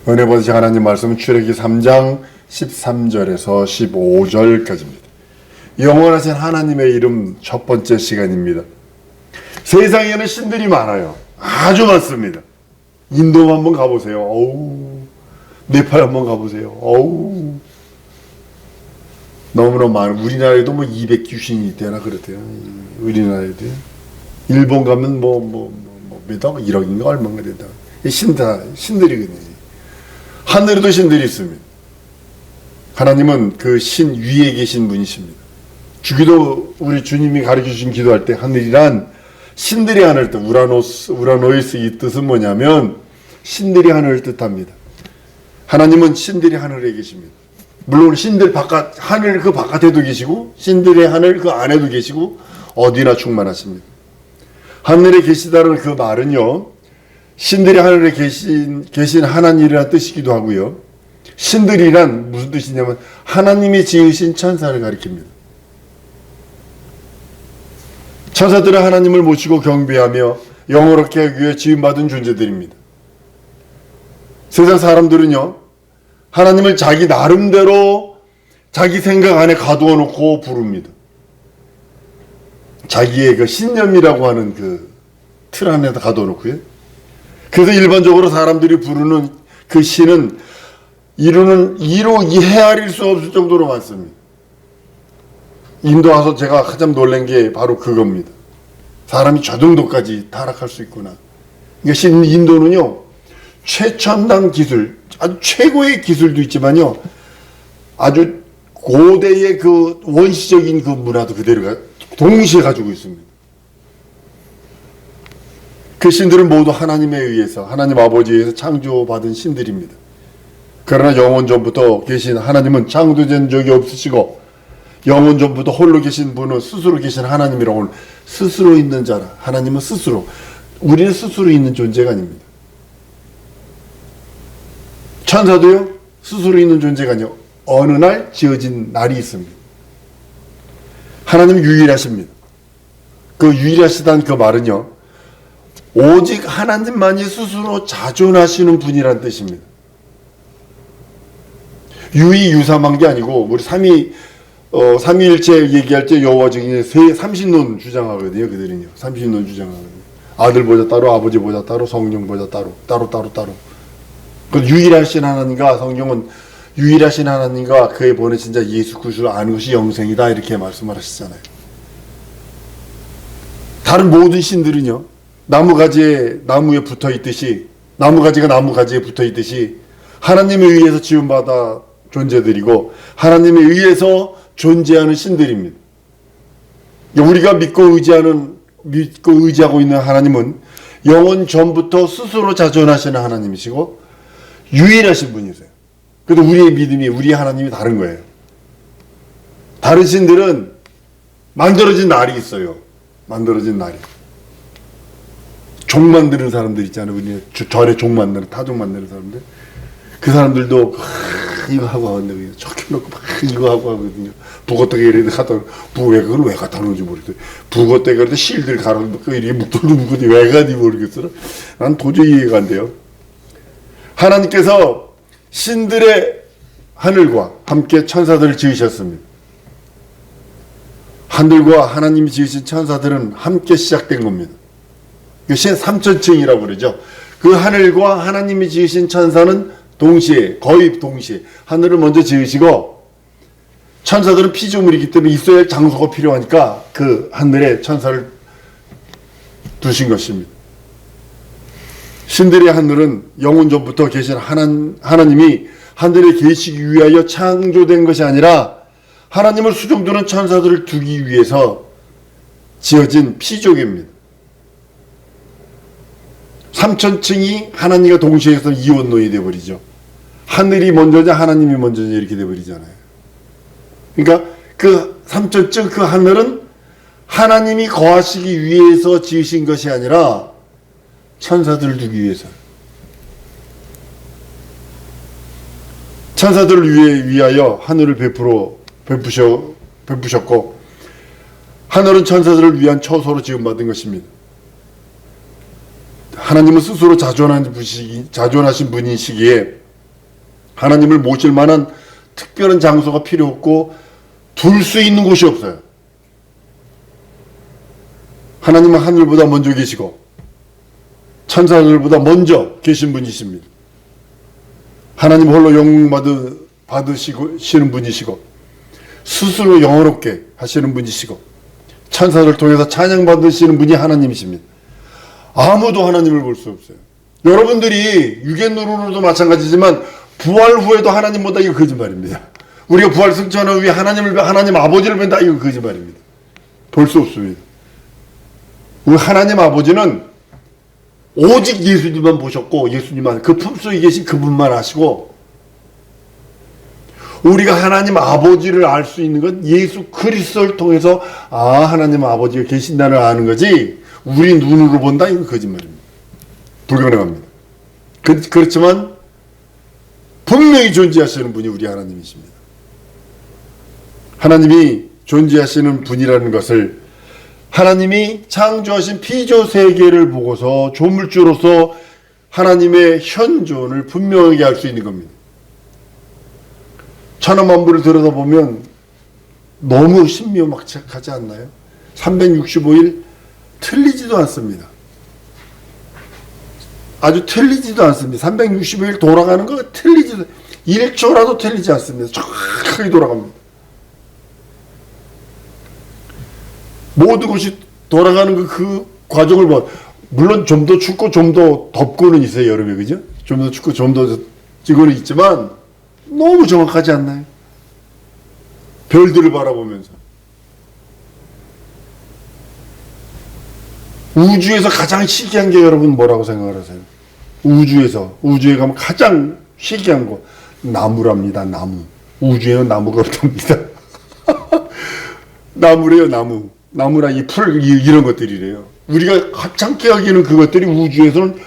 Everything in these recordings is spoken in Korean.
은혜 받으신 하나님 말씀은 출애기 3장 13절에서 15절까지입니다. 영원하신 하나님의 이름 첫 번째 시간입니다. 세상에는 신들이 많아요. 아주 많습니다. 인도 한번 가보세요. 어우, 네팔 한번 가보세요. 어우, 너무나 많아요. 우리나라에도 뭐 200귀신이 있대나 그렇대요. 우리나라에도. 일본 가면 몇억 1억인가 얼마가 된다. 신들이거든요. 하늘에도 신들이 있습니다. 하나님은 그 신 위에 계신 분이십니다. 주기도 우리 주님이 가르쳐주신 기도할 때 하늘이란 신들이 하늘 뜻, 우라노이스 이 뜻은 뭐냐면 신들이 하늘을 뜻합니다. 하나님은 신들이 하늘에 계십니다. 물론 신들 바깥, 하늘 그 바깥에도 계시고 신들의 하늘 그 안에도 계시고 어디나 충만하십니다. 하늘에 계시다는 그 말은요, 신들이 하늘에 계신 하나님이라는 뜻이기도 하고요. 신들이란 무슨 뜻이냐면 하나님이 지으신 천사를 가리킵니다. 천사들은 하나님을 모시고 경배하며 영원하게 하기 위해 지음받은 존재들입니다. 세상 사람들은요, 하나님을 자기 나름대로 자기 생각 안에 가두어 놓고 부릅니다. 자기의 그 신념이라고 하는 그 틀 안에다 가두어 놓고요. 그래서 일반적으로 사람들이 부르는 그 신은 헤아릴 수 없을 정도로 많습니다. 인도 와서 제가 가장 놀란 게 바로 그겁니다. 사람이 저 정도까지 타락할 수 있구나. 그러니까 인도는요, 최첨단 기술, 아주 최고의 기술도 있지만요, 아주 고대의 그 원시적인 그 문화도 그대로 동시에 가지고 있습니다. 그 신들은 모두 하나님에 의해서, 하나님 아버지에 의해서 창조받은 신들입니다. 그러나 영원 전부터 계신 하나님은 창조된 적이 없으시고 영원 전부터 홀로 계신 분은 스스로 계신 하나님이라고, 스스로 있는 자라. 하나님은 스스로, 우리는 스스로 있는 존재가 아닙니다. 천사도요, 스스로 있는 존재가 아니요, 어느 날 지어진 날이 있습니다. 하나님은 유일하십니다. 그 유일하시다는 그 말은요, 오직 하나님만이 스스로 자존하시는 분이란 뜻입니다. 유이유삼한 게 아니고, 우리 삼위일체 얘기할 때 여호와 증인의 삼신론 주장하거든요. 그들은요, 삼신론 주장하거든요. 아들보다 따로, 아버지보다 따로, 성령보다 따로. 그 유일하신 하나님과, 성경은 유일하신 하나님과 그의 보내신 자 예수 그리스도를 아는 것이 영생이다, 이렇게 말씀을 하시잖아요. 다른 모든 신들은요, 나무에 붙어 있듯이, 나무가지가 나무가지에 붙어 있듯이 하나님에 의해서 지음받아 존재들이고 하나님에 의해서 존재하는 신들입니다. 우리가 믿고 의지하고 있는 하나님은 영원 전부터 스스로 자존하시는 하나님이시고 유일하신 분이세요. 그래도 우리의 믿음이, 우리 하나님이 다른 거예요. 다른 신들은 만들어진 날이 있어요. 만들어진 날이. 종 만드는 사람들 있잖아요. 우리 절에 종 만드는, 타종 만드는 사람들. 그 사람들도 이거 하고 하는데 적혀놓고 막 이거 하고 하거든요. 북어떡에 이렇게 갖다, 그걸 왜 갖다 놓은지 모르겠어요. 북어떡에 그래도 실들 갈아놓고 이렇게 묵돌로 묶어도 왜 가는지 모르겠어요. 난 도저히 이해가 안 돼요. 하나님께서 신들의 하늘과 함께 천사들을 지으셨습니다. 하늘과 하나님이 지으신 천사들은 함께 시작된 겁니다. 이것이 삼천층이라고 그러죠. 그 하늘과 하나님이 지으신 천사는 거의 동시에 하늘을 먼저 지으시고, 천사들은 피조물이기 때문에 있어야 할 장소가 필요하니까 그 하늘에 천사를 두신 것입니다. 신들의 하늘은 영원 전부터 계신 하나님이 하늘에 계시기 위하여 창조된 것이 아니라 하나님을 수종두는 천사들을 두기 위해서 지어진 피조개입니다. 삼천층이 하나님과 동시에 해서 이원론이 되어버리죠. 하늘이 먼저냐 하나님이 먼저냐 이렇게 되어버리잖아요. 그러니까 그 삼천층, 그 하늘은 하나님이 거하시기 위해서 지으신 것이 아니라 천사들을 두기 위해서. 천사들을 위하여 하늘을 베푸셨고 하늘은 천사들을 위한 처소로 지음받은 것입니다. 하나님은 스스로 자존하신 분이시기에 하나님을 모실 만한 특별한 장소가 필요 없고 둘 수 있는 곳이 없어요. 하나님은 하늘보다 먼저 계시고 천사들보다 먼저 계신 분이십니다. 하나님 홀로 영광 받으시는 분이시고 스스로 영원롭게 하시는 분이시고 천사를 통해서 찬양받으시는 분이 하나님이십니다. 아무도 하나님을 볼 수 없어요. 여러분들이 유괴론으로도 마찬가지지만 부활 후에도 하나님보다 이거 거짓말입니다. 우리가 부활 승천한 후에 하나님 아버지를 뵌다, 이거 거짓말입니다. 볼 수 없습니다. 우리 하나님 아버지는 오직 예수님만 보셨고 예수님만 그 품속에 계신 그분만 아시고 우리가 하나님 아버지를 알 수 있는 건 예수 그리스도를 통해서 하나님 아버지가 계신다는 아는 거지 우리 눈으로 본다, 이거 거짓말입니다. 불가능합니다. 그렇지만 분명히 존재하시는 분이 우리 하나님이십니다. 하나님이 존재하시는 분이라는 것을 하나님이 창조하신 피조 세계를 보고서 조물주로서 하나님의 현존을 분명하게 알 수 있는 겁니다. 천하만물을 들여다보면 너무 신묘막측하지 않나요? 365일 틀리지도 않습니다. 아주 틀리지도 않습니다. 365일 돌아가는 거 틀리지도 1초라도 틀리지 않습니다. 정확하게 돌아갑니다. 모든 것이 돌아가는 그 과정을 물론 좀 더 춥고 좀 더 덥고는 있어요. 여름에, 그죠? 좀 더 춥고 좀 더 찌고는 있지만 너무 정확하지 않나요? 별들을 바라보면서 우주에서 가장 희귀한 게 여러분 뭐라고 생각을 하세요? 우주에 가면 가장 희귀한 거 나무랍니다. 나무. 우주에는 나무가 없답니다. 나무래요. 나무라 이 풀 이런 것들이래요. 우리가 가장 여기는 그것들이 우주에서는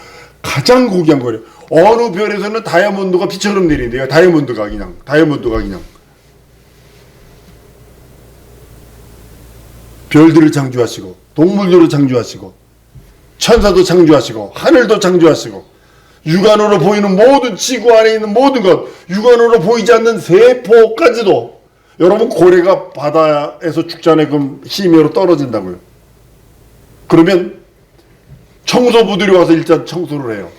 가장 고귀한 거래요. 어느 별에서는 다이아몬드가 비처럼 내린대요. 다이아몬드가 그냥 별들을 창조하시고 동물들을 창조하시고 천사도 창조하시고 하늘도 창조하시고 육안으로 보이는 모든 지구 안에 있는 모든 것, 육안으로 보이지 않는 세포까지도. 여러분, 고래가 바다에서 죽잖아요. 그럼 심해로 떨어진다고요. 그러면 청소부들이 와서 일단 청소를 해요.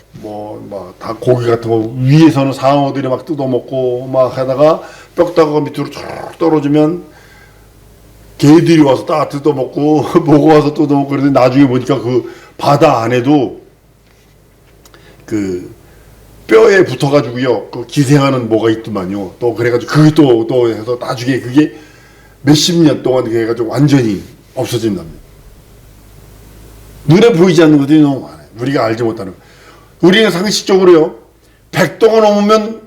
다 고기 같은 거 위에서는 상어들이 막 뜯어먹고 막 하다가 뼈다가 밑으로 쭉 떨어지면 개들이 와서 다 뜯어먹고 뭐가 와서 뜯어먹고 그러는데 나중에 보니까 그 바다 안에도 그 뼈에 붙어가지고요. 그 기생하는 뭐가 있더만요. 또 그래가지고 그게 또 해서 나중에 그게 몇십 년 동안 해가지고 완전히 없어진답니다. 눈에 보이지 않는 것들이 너무 많아요. 우리가 알지 못하는 거. 우리가 상식적으로요. 100도가 넘으면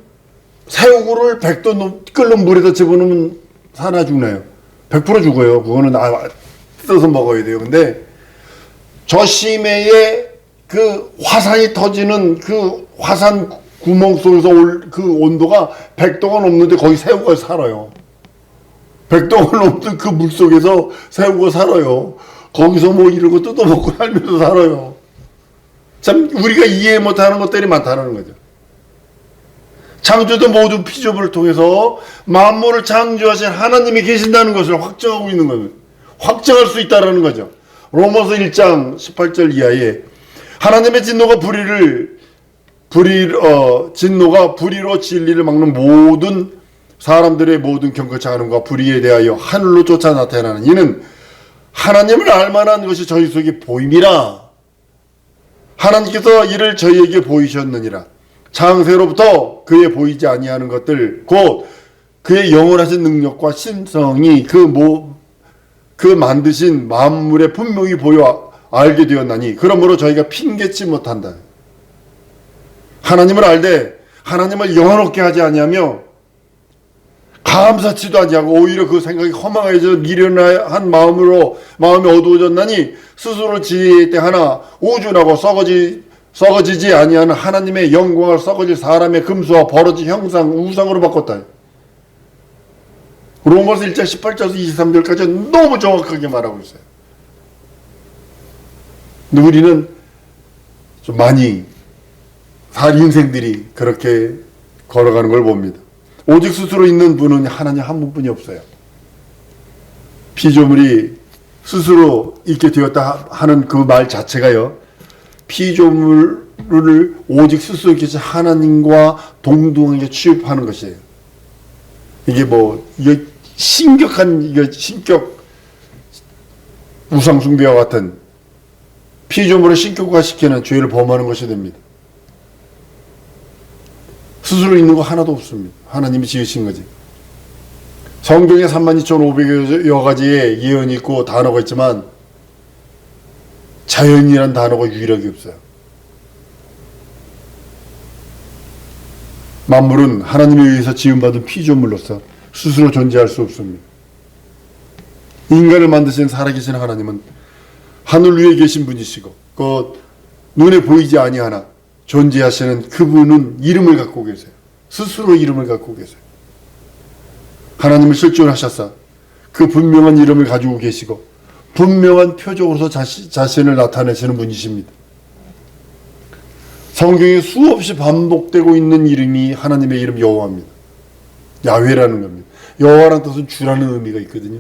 새우구를 100도 끓는 물에다 집어넣으면 사나 죽나요? 100% 죽어요. 그거는 뜯어서 먹어야 돼요. 근데 저 심해에 그 화산이 터지는 그 화산 구멍 속에서 올 그 온도가 100도가 넘는데 거기 새우가 살아요. 100도가 넘는 그 물 속에서 새우가 살아요. 거기서 뭐 이런 거 뜯어먹고 살면서 살아요. 참 우리가 이해 못하는 것들이 많다는 거죠. 창조도 모든 피조물을 통해서 만물을 창조하신 하나님이 계신다는 것을 확정하고 있는 겁니다. 확정할 수 있다는 거죠. 로마서 1장 18절 이하에 하나님의 진노가 진노가 불의로 진리를 막는 모든 사람들의 모든 경거치 않음과 불의에 대하여 하늘로 쫓아 나타나는 이는 하나님을 알만한 것이 저희 속에 보임이라. 하나님께서 이를 저희에게 보이셨느니라. 창세로부터 그의 보이지 아니하는 것들 곧 그의 영원하신 능력과 신성이 그 만드신 만물에 분명히 보여 알게 되었나니 그러므로 저희가 핑계치 못한다. 하나님을 알되 하나님을 영원롭게 하지 아니하며 감사치도 아니하고 오히려 그 생각이 허망해져 미련한 마음이 어두워졌나니 스스로 지혜 때 하나 오준하고 썩어지지 아니하는 하나님의 영광을 썩어질 사람의 금수와 버러지 형상 우상으로 바꿨다. 로마서 1장 18절에서 23절까지 너무 정확하게 말하고 있어요. 근데 우리는 좀 많이 인생들이 그렇게 걸어가는 걸 봅니다. 오직 스스로 있는 분은 하나님 한 분뿐이 없어요. 피조물이 스스로 있게 되었다 하는 그 말 자체가요, 피조물을 오직 스스로 계신 하나님과 동등하게 취급하는 것이에요. 이게 이게 신격 우상숭배와 같은 피조물을 신격화시키는 죄를 범하는 것이 됩니다. 스스로 있는 거 하나도 없습니다. 하나님이 지으신 거지. 성경에 32,500여 가지의 예언이 있고 단어가 있지만 자연이란 단어가 유일하게 없어요. 만물은 하나님에 의해서 지음받은 피조물로서 스스로 존재할 수 없습니다. 인간을 만드신 살아계신 하나님은 하늘 위에 계신 분이시고 그 눈에 보이지 아니하나 존재하시는 그분은 이름을 갖고 계세요. 스스로 이름을 갖고 계세요. 하나님을 실존하셔서 그 분명한 이름을 가지고 계시고 분명한 표적으로서 자신을 나타내시는 분이십니다. 성경에 수없이 반복되고 있는 이름이 하나님의 이름 여호와입니다. 야훼라는 겁니다. 여호와라는 뜻은 주라는 의미가 있거든요.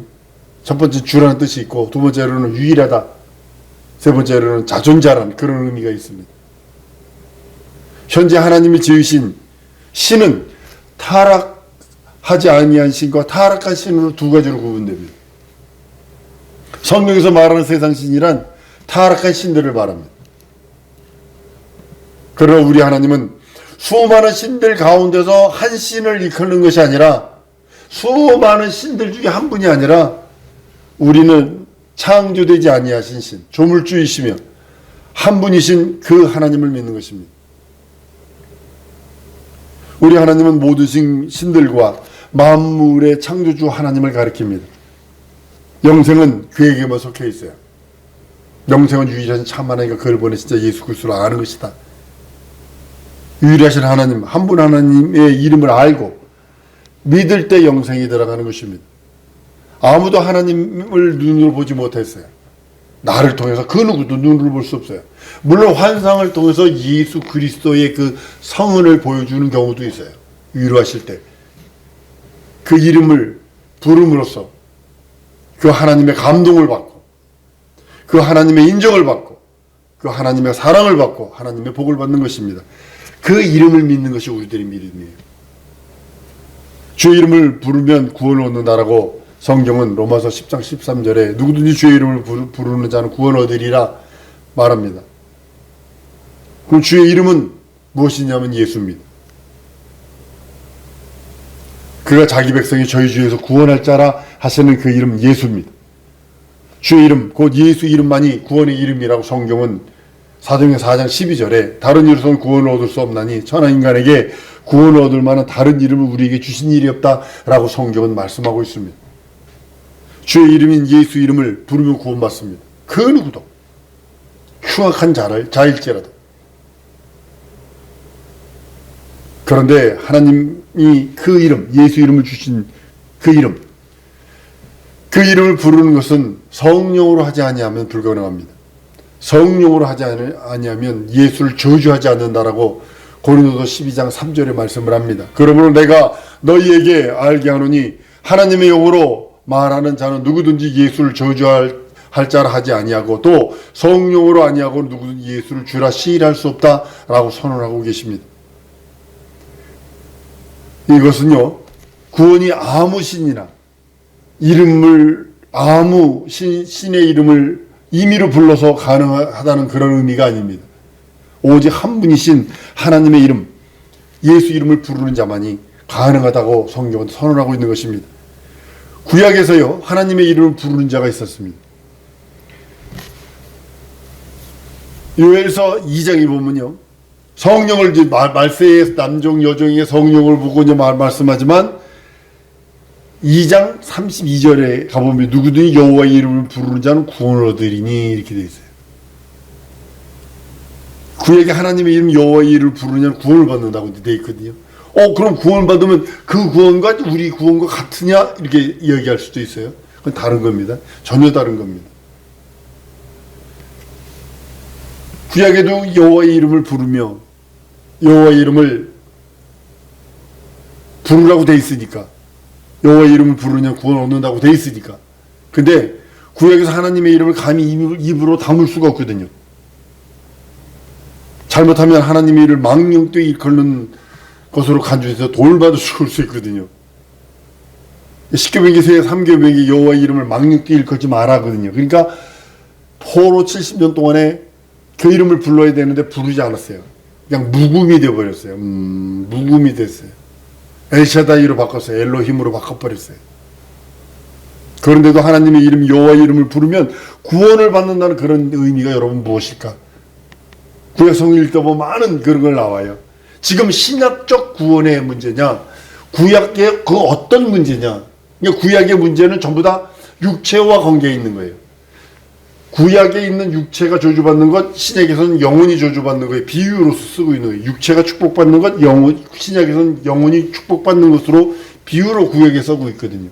첫 번째 주라는 뜻이 있고 두 번째로는 유일하다, 세 번째로는 자존자라는 그런 의미가 있습니다. 현재 하나님이 지으신 신은 타락하지 아니한 신과 타락한 신으로 두 가지로 구분됩니다. 성경에서 말하는 세상 신이란 타락한 신들을 말합니다. 그러나 우리 하나님은 수많은 신들 가운데서 한 신을 이끄는 것이 아니라 수많은 신들 중에 한 분이 아니라 우리는 창조되지 아니하신 신, 조물주이시며 한 분이신 그 하나님을 믿는 것입니다. 우리 하나님은 모든 신들과 만물의 창조주 하나님을 가리킵니다. 영생은 그에게만 속해 있어요. 영생은 유일하신 참 하나님과 그를 보내 진짜 예수 그리스도로 아는 것이다. 유일하신 하나님, 한 분 하나님의 이름을 알고 믿을 때 영생이 들어가는 것입니다. 아무도 하나님을 눈으로 보지 못했어요. 나를 통해서 그 누구도 눈으로 볼 수 없어요. 물론 환상을 통해서 예수 그리스도의 그 성은을 보여주는 경우도 있어요. 위로하실 때 그 이름을 부름으로써 그 하나님의 감동을 받고 그 하나님의 인정을 받고 그 하나님의 사랑을 받고 하나님의 복을 받는 것입니다. 그 이름을 믿는 것이 우리들의 믿음이에요. 주의 이름을 부르면 구원을 얻는다라고 성경은 로마서 10장 13절에 누구든지 주의 이름을 부르는 자는 구원 얻으리라 말합니다. 그럼 주의 이름은 무엇이냐면 예수입니다. 그가 자기 백성이 저희 주에서 구원할 자라 하시는 그 이름 예수입니다. 주의 이름, 곧 예수 이름만이 구원의 이름이라고 성경은 사도행전 4장 12절에 다른 이름으로는 구원을 얻을 수 없나니 천하 인간에게 구원을 얻을 만한 다른 이름을 우리에게 주신 일이 없다라고 성경은 말씀하고 있습니다. 주의 이름인 예수 이름을 부르면 구원받습니다. 그 누구도 흉악한 자일지라도. 그런데 하나님이 그 이름, 예수 이름을 주신 그 이름을 부르는 것은 성령으로 하지 아니하면 불가능합니다. 성령으로 하지 아니하면 예수를 저주하지 않는다라고 고린도서 12장 3절에 말씀을 합니다. 그러므로 내가 너희에게 알게 하노니 하나님의 영으로 말하는 자는 누구든지 예수를 저주할 자라 하지 아니하고 또 성령으로 아니하고 누구든지 예수를 주라 시인할 수 없다라고 선언하고 계십니다. 이것은요, 구원이 아무 신이나 아무 신의 이름을 임의로 불러서 가능하다는 그런 의미가 아닙니다. 오직 한 분이신 하나님의 이름, 예수 이름을 부르는 자만이 가능하다고 성경은 선언하고 있는 것입니다. 구약에서요, 하나님의 이름을 부르는 자가 있었습니다. 요엘서 2장에 보면요, 성령을 말세의 남종 여종에게 성령을 보고 말씀하지만 2장 32절에 가보면 누구든지 여호와의 이름을 부르는 자는 구원을 얻으리니 이렇게 되어 있어요. 그에게 하나님의 이름 여호와의 이름을 부르는 자는 구원을 받는다고 되어 있거든요. 그럼 구원 받으면 그 구원과 우리 구원과 같으냐 이렇게 이야기할 수도 있어요. 그건 다른 겁니다. 전혀 다른 겁니다. 구약에도 여호와의 이름을 부르며 여호와의 이름을 부르라고 돼 있으니까. 여호와의 이름을 부르면 구원 얻는다고 돼 있으니까. 근데 구약에서 하나님의 이름을 감히 입으로 담을 수가 없거든요. 잘못하면 하나님의 이름을 망령되이 일컫는 것으로 간주해서 돌 받아 죽을 수 있거든요. 십계명기 3계명기 여호와의 이름을 망령되이 일컫지 마라 하거든요. 그러니까 포로 70년 동안에 그 이름을 불러야 되는데 부르지 않았어요. 그냥 묵음이 되어버렸어요. 묵음이 됐어요. 엘샤다이로 바꿨어요. 엘로힘으로 바꿔버렸어요. 그런데도 하나님의 이름 여호와의 이름을 부르면 구원을 받는다는 그런 의미가 여러분 무엇일까? 구약 성경 읽다 보면 많은 그런 걸 나와요. 지금 신약적 구원의 문제냐, 구약의 그 어떤 문제냐. 그러니까 구약의 문제는 전부 다 육체와 관계에 있는 거예요. 구약에 있는 육체가 저주받는 것, 신약에서는 영혼이 저주받는 거예요. 비유로서 쓰고 있는 거예요. 육체가 축복받는 것, 신약에서는 영혼이 축복받는 것으로 비유로 구약에 쓰고 있거든요.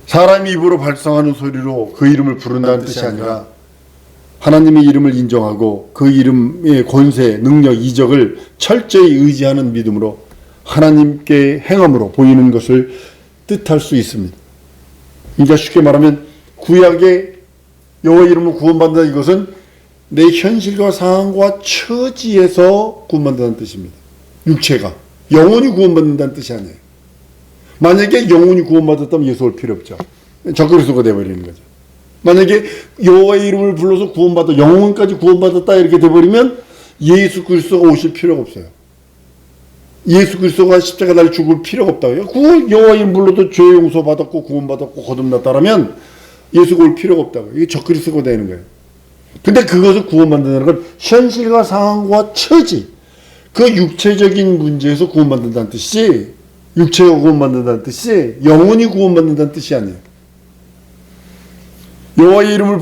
사람이 입으로 발성하는 소리로 그 이름을 부른다는 뜻이 아니라 하나님의 이름을 인정하고 그 이름의 권세, 능력, 이적을 철저히 의지하는 믿음으로 하나님께 행함으로 보이는 것을 뜻할 수 있습니다. 그러니까 쉽게 말하면 구약의 여호와 이름으로 구원받는다, 이것은 내 현실과 상황과 처지에서 구원받는다는 뜻입니다. 육체가 영혼이 구원받는다는 뜻이 아니에요. 만약에 영혼이 구원받았다면 예수 올 필요 없죠. 적그리스도가 되어버리는 거죠. 만약에 여호와의 이름을 불러서 구원받아 영혼까지 구원받았다 이렇게 되어버리면 예수 그리스도가 오실 필요가 없어요. 예수 그리스도가 십자가 날 죽을 필요가 없다고요. 그 여호와의 이름 불러도 죄 용서 받았고 구원받았고 거듭났다라면 예수가 올 필요가 없다고요. 이게 적그리스도가 되는 거예요. 근데 그것을 구원받는다는 건 현실과 상황과 처지, 그 육체적인 문제에서 구원받는다는 뜻이지, 육체가 구원받는다는 뜻이 영혼이 구원받는다는 뜻이 아니에요. 여호와의 이름을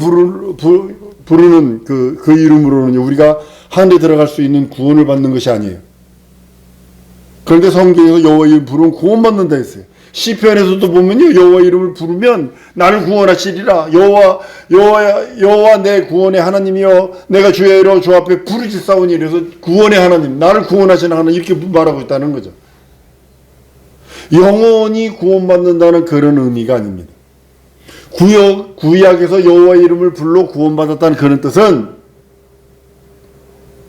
부르는 그 이름으로는 우리가 하늘에 들어갈 수 있는 구원을 받는 것이 아니에요. 그런데 성경에서 여호와의 이름을 부르면 구원받는다 했어요. 시편에서도 보면요, 여호와 이름을 부르면 나를 구원하시리라. 여호와 내 구원의 하나님이여, 내가 주의 이름으로 주 앞에 부르짖사오니, 이래서 구원의 하나님, 나를 구원하시는 하나님, 이렇게 말하고 있다는 거죠. 영원히 구원받는다는 그런 의미가 아닙니다. 구약에서 여호와의 이름을 불러 구원받았다는 그런 뜻은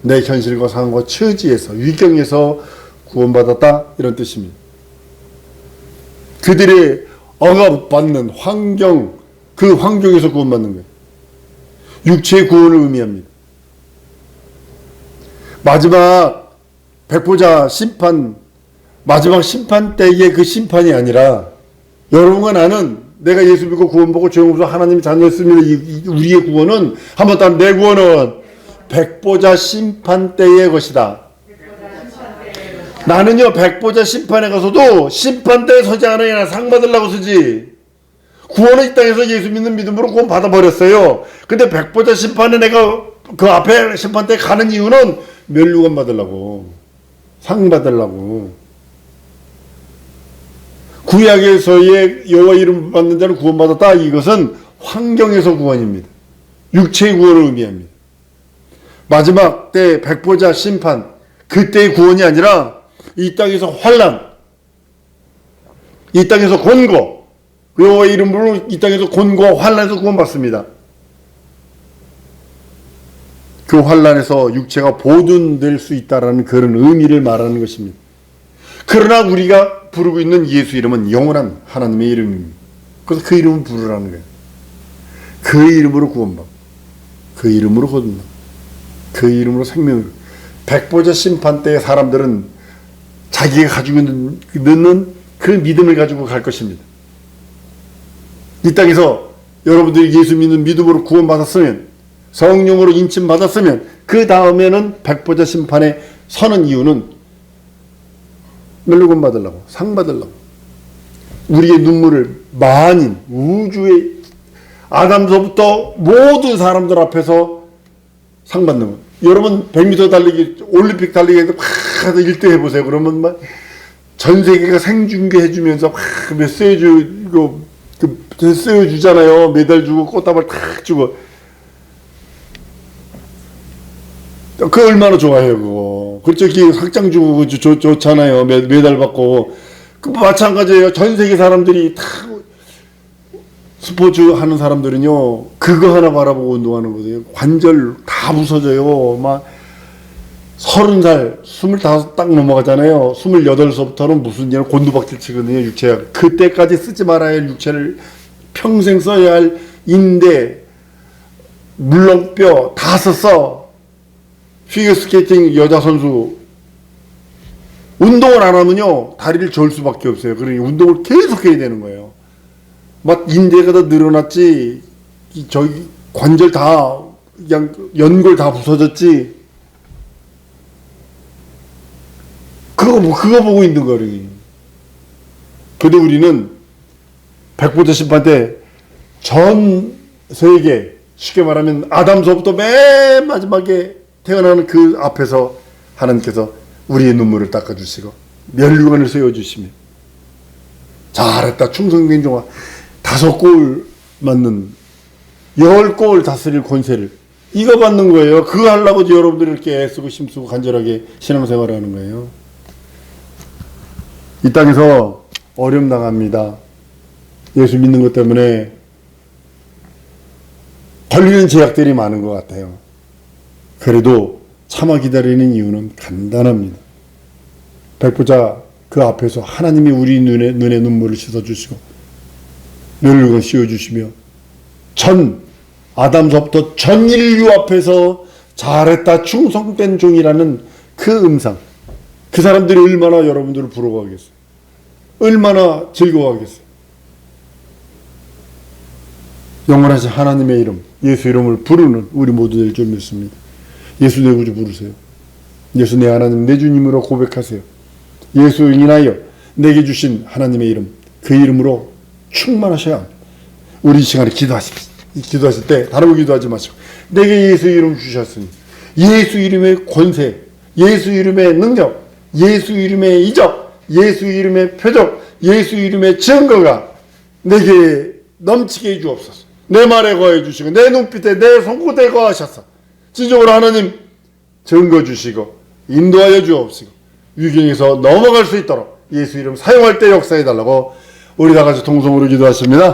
내 현실과 상황과 처지에서, 위경에서 구원받았다, 이런 뜻입니다. 그들의 억압받는 환경, 그 환경에서 구원받는 거예요. 육체의 구원을 의미합니다. 마지막 백보자 심판, 마지막 심판 때의 그 심판이 아니라 여러분과 나는 내가 예수 믿고 구원받고 죄 없어 하나님의 자녀였습니다. 우리의 구원은, 한번 따라, 내 구원은 백보자 심판 때의 것이다. 나는요, 백보자 심판에 가서도 심판대에 서지 않으냐, 상 받으려고 서지. 구원은 이 땅에서 예수 믿는 믿음으로 구원 받아버렸어요. 근데 백보자 심판에 내가 그 앞에 심판대에 가는 이유는 멸류관 받으려고, 상 받으려고. 구약에서의 여호와 이름 받는 자는 구원받았다, 이것은 환경에서 구원입니다. 육체의 구원을 의미합니다. 마지막 때 백보자 심판, 그때의 구원이 아니라 이 땅에서 환난, 이 땅에서 곤고, 여호와의 이름으로 이 땅에서 곤고와 환난에서 구원받습니다. 그 환난에서 육체가 보존될 수 있다라는 그런 의미를 말하는 것입니다. 그러나 우리가 부르고 있는 예수 이름은 영원한 하나님의 이름입니다. 그래서 그 이름을 부르라는 거예요. 그 이름으로 구원받고, 그 이름으로 거듭나고, 그 이름으로 생명을. 백보자 심판 때의 사람들은 자기가 가지고 있는 그 믿음을 가지고 갈 것입니다. 이 땅에서 여러분들이 예수 믿는 믿음으로 구원받았으면, 성령으로 인침받았으면, 그 다음에는 백보자 심판에 서는 이유는 멸류관 받으려고, 상 받으려고. 우리의 눈물을 만인, 우주의 아담서부터 모든 사람들 앞에서 상 받는 거. 여러분 100m 달리기, 올림픽 달리기에서 막 1등 해보세요. 그러면 막 전 세계가 생중계 해주면서 막 메시지 주잖아요. 메달 주고 꽃다발 탁 주고. 그 얼마나 좋아해요, 그거. 그렇죠. 학장 주고 좋잖아요. 메달 받고. 그 마찬가지예요. 전 세계 사람들이 다 스포츠 하는 사람들은요, 그거 하나 바라보고 운동하는 거예요. 관절 다 부서져요. 막 30살, 25 딱 넘어가잖아요. 28살부터는 무슨 일 곤두박질 치거든요, 육체가. 그때까지 쓰지 말아야 할 육체를 평생 써야 할 인대, 물렁뼈 다 썼어. 피겨스케이팅 여자 선수 운동을 안 하면요 다리를 절 수밖에 없어요. 그러니 운동을 계속 해야 되는 거예요. 막 인대가 더 늘어났지, 저기 관절 다 그냥 연골 다 부서졌지. 그거 보고 있는 거리. 근데 우리는 백보자 심판 때 전 세계, 쉽게 말하면 아담서부터 맨 마지막에 태어나는 그 앞에서 하나님께서 우리의 눈물을 닦아주시고 멸류관을 세워주시며 잘했다 충성된 종아 5골 맞는 10골 다스릴 권세를 이거 받는 거예요. 그거 하려고 여러분들이 이렇게 애쓰고 힘쓰고 간절하게 신앙생활을 하는 거예요. 이 땅에서 어려움 당합니다. 예수 믿는 것 때문에 걸리는 제약들이 많은 것 같아요. 그래도 참아 기다리는 이유는 간단합니다. 백보자 그 앞에서 하나님이 우리 눈에 눈물을 씻어주시고 멸류관 씌워주시며 전 아담서부터 전 인류 앞에서 잘했다 충성된 종이라는 그 음상, 그 사람들이 얼마나 여러분들을 부러워하겠어요. 얼마나 즐거워하겠어요. 영원하신 하나님의 이름, 예수 이름을 부르는 우리 모두 될 줄 믿습니다. 예수 내 구주 부르세요. 예수 내 하나님 내 주님으로 고백하세요. 예수 인하여 내게 주신 하나님의 이름, 그 이름으로 충만하셔야 합니다. 우리 이 시간에 기도하실 때 다른 거 기도하지 마시고 내게 예수 이름 주셨으니 예수 이름의 권세, 예수 이름의 능력, 예수 이름의 이적, 예수 이름의 표적, 예수 이름의 증거가 내게 넘치게 해주옵소서. 내 말에 거해 주시고 내 눈빛에 내 손끝에 거하셔서 진정으로 하나님 증거 주시고 인도하여 주옵시고 위경에서 넘어갈 수 있도록 예수 이름 사용할 때 역사해 달라고 우리 다 같이 통성으로 기도하십니다.